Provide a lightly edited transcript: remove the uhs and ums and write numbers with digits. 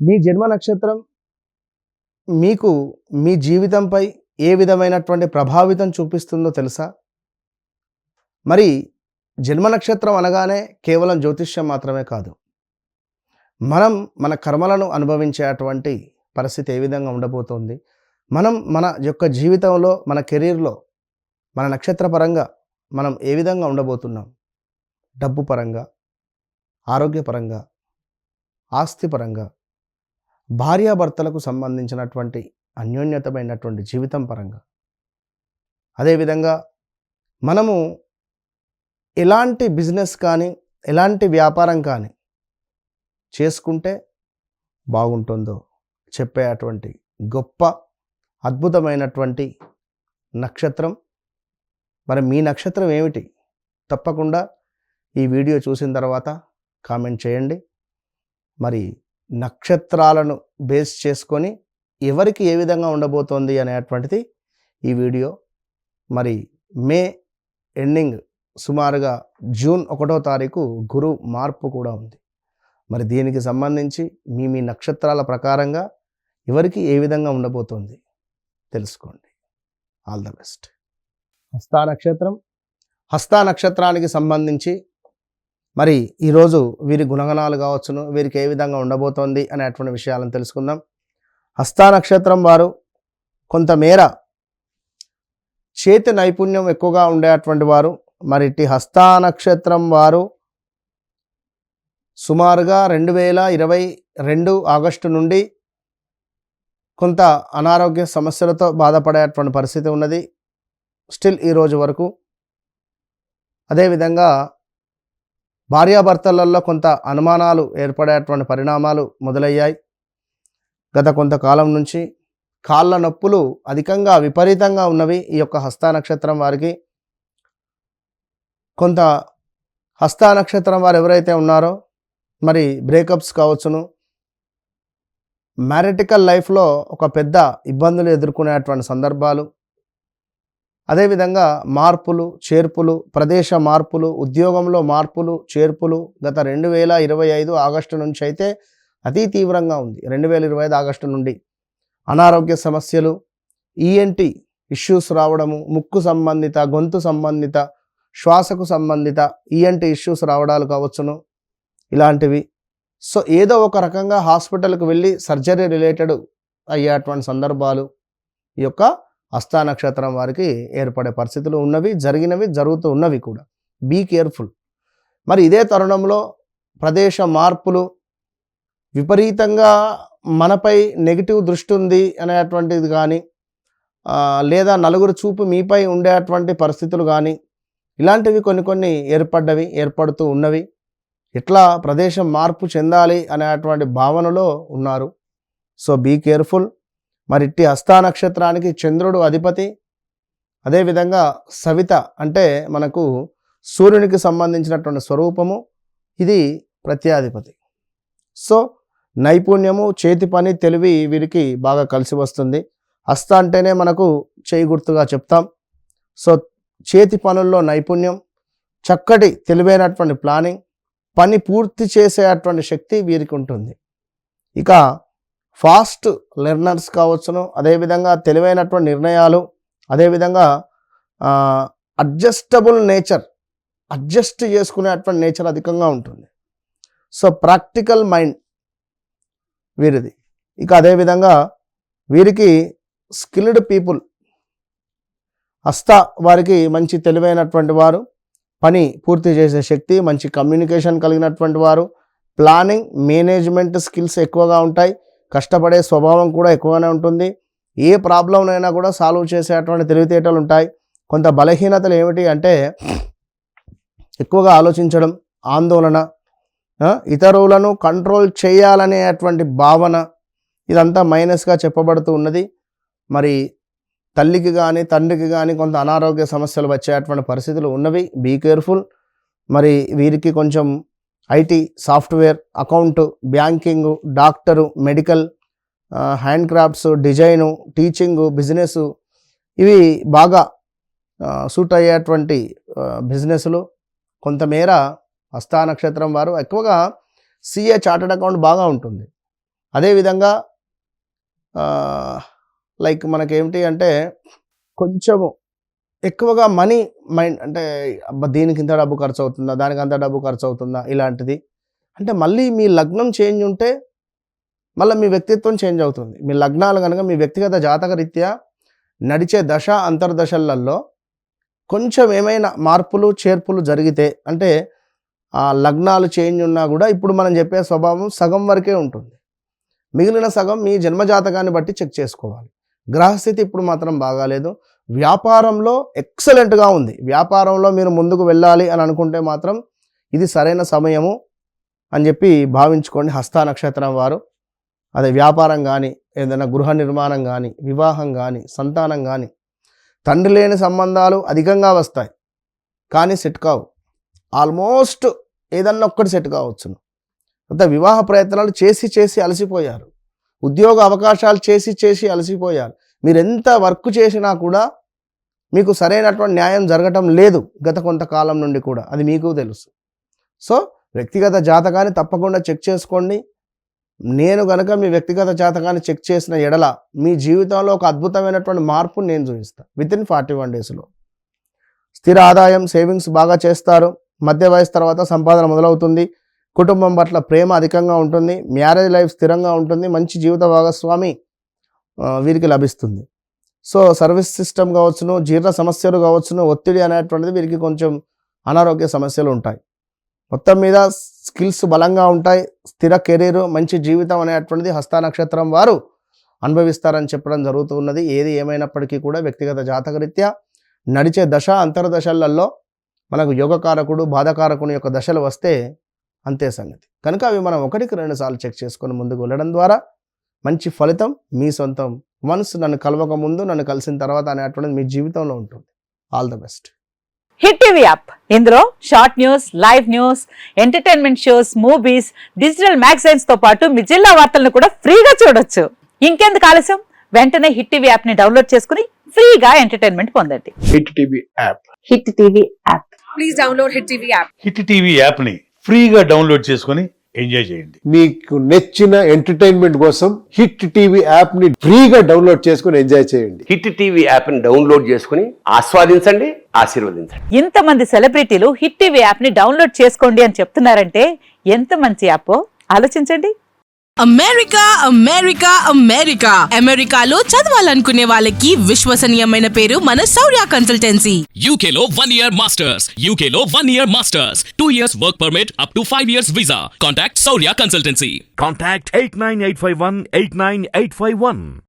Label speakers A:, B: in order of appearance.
A: మీ జన్మ నక్షత్రం మీకు మీ జీవితంపై ఏ విధమైనటువంటి ప్రభావితం చూపిస్తుందో తెలుసా? మరి జన్మ నక్షత్రం అనగానే కేవలం జ్యోతిష్యం మాత్రమే కాదు. మనం మన కర్మలను అనుభవించేటువంటి పరిస్థితి ఏ విధంగా ఉండబోతోంది? మనం మన యొక్క జీవితంలో, మన కెరీర్‌లో, మన నక్షత్ర పరంగా మనం ఏ విధంగా ఉండబోతున్నాం? డబ్బు పరంగా, ఆరోగ్యపరంగా, ఆస్తి పరంగా, భార్యాభర్తలకు సంబంధించినటువంటి అన్యోన్యతమైనటువంటి జీవితం పరంగా, అదేవిధంగా మనము ఎలాంటి బిజినెస్ కానీ, ఎలాంటి వ్యాపారం కానీ చేసుకుంటే బాగుంటుందో చెప్పేటువంటి గొప్ప అద్భుతమైనటువంటి నక్షత్రం. మరి మీ నక్షత్రం ఏమిటి? తప్పకుండా ఈ వీడియో చూసిన తర్వాత కామెంట్ చేయండి. మరి నక్షత్రాలను బేస్ చేసుకొని ఎవరికి ఏ విధంగా ఉండబోతోంది అనేటువంటిది ఈ వీడియో. మరి మే ఎండింగ్ సుమారుగా జూన్ 1వ తారీఖు గురు మార్పు కూడా ఉంది. మరి దీనికి సంబంధించి మీ నక్షత్రాల ప్రకారంగా ఎవరికి ఏ విధంగా ఉండబోతోంది తెలుసుకోండి. All the best. హస్తా నక్షత్రం. హస్తా నక్షత్రానికి సంబంధించి మరి ఈరోజు వీరి గుణగణాలు కావచ్చును, వీరికి ఏ విధంగా ఉండబోతోంది అనేటువంటి విషయాలను తెలుసుకుందాం. హస్తా నక్షత్రం వారు కొంతమేర చేతి నైపుణ్యం ఎక్కువగా ఉండేటువంటి వారు. మరి ఇట్టి హస్తా నక్షత్రం వారు సుమారుగా 2022 ఆగస్టు నుండి కొంత అనారోగ్య సమస్యలతో బాధపడేటువంటి పరిస్థితి ఉన్నది స్టిల్ ఈరోజు వరకు. అదేవిధంగా భార్యాభర్తలలో కొంత అనుమానాలు ఏర్పడేటువంటి పరిణామాలు మొదలయ్యాయి. గత కొంతకాలం నుంచి కాళ్ళ నొప్పులు అధికంగా విపరీతంగా ఉన్నవి ఈ యొక్క హస్తా నక్షత్రం వారికి. కొంత హస్తా నక్షత్రం వారు ఎవరైతే ఉన్నారో మరి బ్రేకప్స్ కావచ్చును, మ్యారిటికల్ లైఫ్లో ఒక పెద్ద ఇబ్బందులు ఎదుర్కొనేటువంటి సందర్భాలు, అదేవిధంగా మార్పులు చేర్పులు, ప్రదేశ మార్పులు, ఉద్యోగంలో మార్పులు చేర్పులు గత 2025 ఆగస్టు నుంచి అయితే అతి తీవ్రంగా ఉంది. 2025 ఆగస్టు నుండి అనారోగ్య సమస్యలు, ఈఎన్టీ ఇష్యూస్ రావడము, ముక్కు సంబంధిత, గొంతు సంబంధిత, శ్వాసకు సంబంధిత ఈఎన్టీ ఇష్యూస్ రావడాలు కావచ్చును, ఇలాంటివి. సో ఏదో ఒక రకంగా హాస్పిటల్కి వెళ్ళి సర్జరీ రిలేటెడ్ అయ్యేటువంటి సందర్భాలు ఈ యొక్క హస్తా నక్షత్రం వారికి ఏర్పడే పరిస్థితులు ఉన్నవి, జరిగినవి, జరుగుతూ ఉన్నవి కూడా. Be careful. మరి ఇదే తరుణంలో ప్రదేశ మార్పులు, విపరీతంగా మనపై నెగిటివ్ దృష్టి ఉంది అనేటువంటిది కానీ, లేదా నలుగురు చూపు మీపై ఉండేటువంటి పరిస్థితులు కానీ, ఇలాంటివి కొన్ని ఏర్పడుతూ ఉన్నవి. ఇట్లా ప్రదేశం మార్పు చెందాలి అనేటువంటి భావనలో ఉన్నారు. So be careful. మరి ఇట్టి హస్తా నక్షత్రానికి చంద్రుడు అధిపతి. అదేవిధంగా సవిత అంటే మనకు సూర్యునికి సంబంధించినటువంటి స్వరూపము, ఇది ప్రత్యాధిపతి. సో నైపుణ్యము, చేతి పని, తెలివి వీరికి బాగా కలిసి వస్తుంది. హస్త అంటేనే మనకు చేయి గుర్తుగా చెప్తాం. సో చేతి పనుల్లో నైపుణ్యం, చక్కటి తెలివైనటువంటి ప్లానింగ్, పని పూర్తి చేసేటువంటి శక్తి వీరికి ఉంటుంది. ఇక ఫాస్ట్ లెర్నర్స్ కావచ్చును, అదేవిధంగా తెలివైనటువంటి నిర్ణయాలు, అదేవిధంగా అడ్జస్టబుల్ నేచర్, అడ్జస్ట్ చేసుకునేటువంటి నేచర్ అధికంగా ఉంటుంది. సో ప్రాక్టికల్ మైండ్ వీరిది. ఇక అదేవిధంగా వీరికి స్కిల్డ్ పీపుల్, హస్త వారికి మంచి తెలివైనటువంటి వారు, పని పూర్తి చేసే శక్తి, మంచి కమ్యూనికేషన్ కలిగినటువంటి వారు, ప్లానింగ్, మేనేజ్మెంట్ స్కిల్స్ ఎక్కువగా ఉంటాయి, కష్టపడే స్వభావం కూడా ఎక్కువగానే ఉంటుంది, ఏ ప్రాబ్లంనైనా కూడా సాల్వ్ చేసేటువంటి తెలివితేటలు ఉంటాయి. కొంత బలహీనతలు ఏమిటి అంటే ఎక్కువగా ఆలోచించడం, ఆందోళన, ఇతరులను కంట్రోల్ చేయాలనేటువంటి భావన, ఇదంతా మైనస్గా చెప్పబడుతూ ఉన్నది. మరి తల్లికి కానీ తండ్రికి కానీ కొంత అనారోగ్య సమస్యలు వచ్చేటువంటి పరిస్థితులు ఉన్నవి. Be careful. మరి వీరికి కొంచెం IT, software, account, banking, doctor, medical, hand crafts, design, teaching, business, ఇవి బాగా సూట్ అయ్యేటువంటి బిజినెస్లు. కొంతమేర హస్తా నక్షత్రం వారు ఎక్కువగా సిఏ, చార్టెడ్ అకౌంట్ బాగా ఉంటుంది. అదేవిధంగా లైక్ మనకేమిటి అంటే కొంచెము ఎక్కువగా మనీ మైండ్, అంటే అబ్బా దీనికి ఇంత డబ్బు ఖర్చు అవుతుందా, దానికి అంత డబ్బు ఖర్చు అవుతుందా, ఇలాంటిది. అంటే మళ్ళీ మీ లగ్నం చేంజ్ ఉంటే మళ్ళీ మీ వ్యక్తిత్వం చేంజ్ అవుతుంది. మీ లగ్నాలు కనుక మీ వ్యక్తిగత జాతక రీత్యా నడిచే దశ అంతర్దశలలో కొంచెం ఏమైనా మార్పులు చేర్పులు జరిగితే, అంటే ఆ లగ్నాలు చేంజ్ ఉన్నా కూడా ఇప్పుడు మనం చెప్పే స్వభావం సగం వరకే ఉంటుంది. మిగిలిన సగం మీ జన్మజాతకాన్ని బట్టి చెక్ చేసుకోవాలి. గ్రహస్థితి ఇప్పుడు మాత్రం బాగాలేదు. వ్యాపారంలో ఎక్సలెంట్గా ఉంది. వ్యాపారంలో మీరు ముందుకు వెళ్ళాలి అని అనుకుంటే మాత్రం ఇది సరైన సమయము అని చెప్పి భావించుకోండి. హస్త నక్షత్రం వారు అదే వ్యాపారం కానీ, ఏదైనా గృహ నిర్మాణం కానీ, వివాహం కానీ, సంతానం కానీ, తండ్రి లేని సంబంధాలు అధికంగా వస్తాయి కానీ సెట్ కావు. ఆల్మోస్ట్ ఏదన్నా ఒక్కటి సెట్ కావచ్చును. అంత వివాహ ప్రయత్నాలు చేసి చేసి అలసిపోయారు. ఉద్యోగ అవకాశాలు చేసి చేసి అలసిపోయారు. మీరు ఎంత వర్క్ చేసినా కూడా మీకు సరైనటువంటి న్యాయం జరగటం లేదు గత కొంతకాలం నుండి కూడా, అది మీకు తెలుసు. సో వ్యక్తిగత జాతకాన్ని తప్పకుండా చెక్ చేసుకోండి. నేను కనుక మీ వ్యక్తిగత జాతకాన్ని చెక్ చేసిన ఎడల మీ జీవితంలో ఒక అద్భుతమైనటువంటి మార్పు నేను చూపిస్తాను వితిన్ 41 డేస్లో. స్థిర ఆదాయం, సేవింగ్స్ బాగా చేస్తారు. మధ్య వయసు తర్వాత సంపాదన మొదలవుతుంది. కుటుంబం పట్ల ప్రేమ అధికంగా ఉంటుంది. మ్యారేజ్ లైఫ్ స్థిరంగా ఉంటుంది. మంచి జీవిత భాగస్వామి వీరికి లభిస్తుంది. సో సర్వీస్ సిస్టమ్ కావచ్చును, జీర్ణ సమస్యలు కావచ్చును, ఒత్తిడి అనేటువంటిది వీరికి కొంచెం అనారోగ్య సమస్యలు ఉంటాయి. మొత్తం మీద స్కిల్స్ బలంగా ఉంటాయి. స్థిర కెరీర్, మంచి జీవితం అనేటువంటిది హస్త నక్షత్రం వారు అనుభవిస్తారని చెప్పడం జరుగుతున్నది. ఏది ఏమైనప్పటికీ కూడా వ్యక్తిగత జాతకరీత్యా నడిచే దశ అంతర్దశలలో మనకు యోగకారకుడు, బాధకారకుని యొక్క దశలు వస్తే అంతే సంగతి. కనుక అవి మనం 1-2 సార్లు చెక్ చేసుకొని ముందుకు వెళ్ళడం ద్వారా మంచి ఫలితం మీ సొంతం. వన్స్ నన్ను కలవక ముందు, నన్ను కలిసిన తర్వాత అనేటువంటిది మీ జీవితంలో ఉంటుంది. All the best.
B: Hit TV app, ఇందులో short news, live news, entertainment shows, movies, digital magazines తో పాటు మీ జిల్లా వార్తలను కూడా ఫ్రీగా చూడొచ్చు. ఇంకెందుకు ఆలస్యం, వెంటనే హిట్ టీవీ యాప్ ని డౌన్లోడ్ చేసుకుని ఫ్రీగా ఎంటర్టైన్మెంట్ పొందండి.
C: Hit TV app.
B: Hit TV app.
D: Please download hit TV app.
E: Hit TV app ని ఫ్రీగా డౌన్లోడ్ చేసుకొని ఎంజాయ్ చేయండి.
C: మీకు నచ్చిన ఎంటర్టైన్మెంట్ కోసం హిట్ టీవీ యాప్ ని ఫ్రీగా డౌన్లోడ్ చేసుకొని ఎంజాయ్ చేయండి.
F: హిట్ టీవీ యాప్ ని డౌన్లోడ్ చేసుకుని ఆస్వాదించండి, ఆశీర్వదించండి.
B: ఇంతమంది సెలబ్రిటీలు హిట్ టీవీ యాప్ ని డౌన్లోడ్ చేసుకోండి అని చెప్తున్నారంటే ఎంత మంచి యాప్ ఆలోచించండి.
G: అమెరికా అమెరికా అమెరికా అమెరికాలో చదవాలనుకునే వాళ్ళకి విశ్వసనీయమైన పేరు మన శౌర్య కన్సల్టెన్సీ.
H: UK లో 1 year masters, UK లో 1 year masters, 2 years work permit up to 5 years visa. Contact Saurya Consultancy.
I: Contact 89851 89851.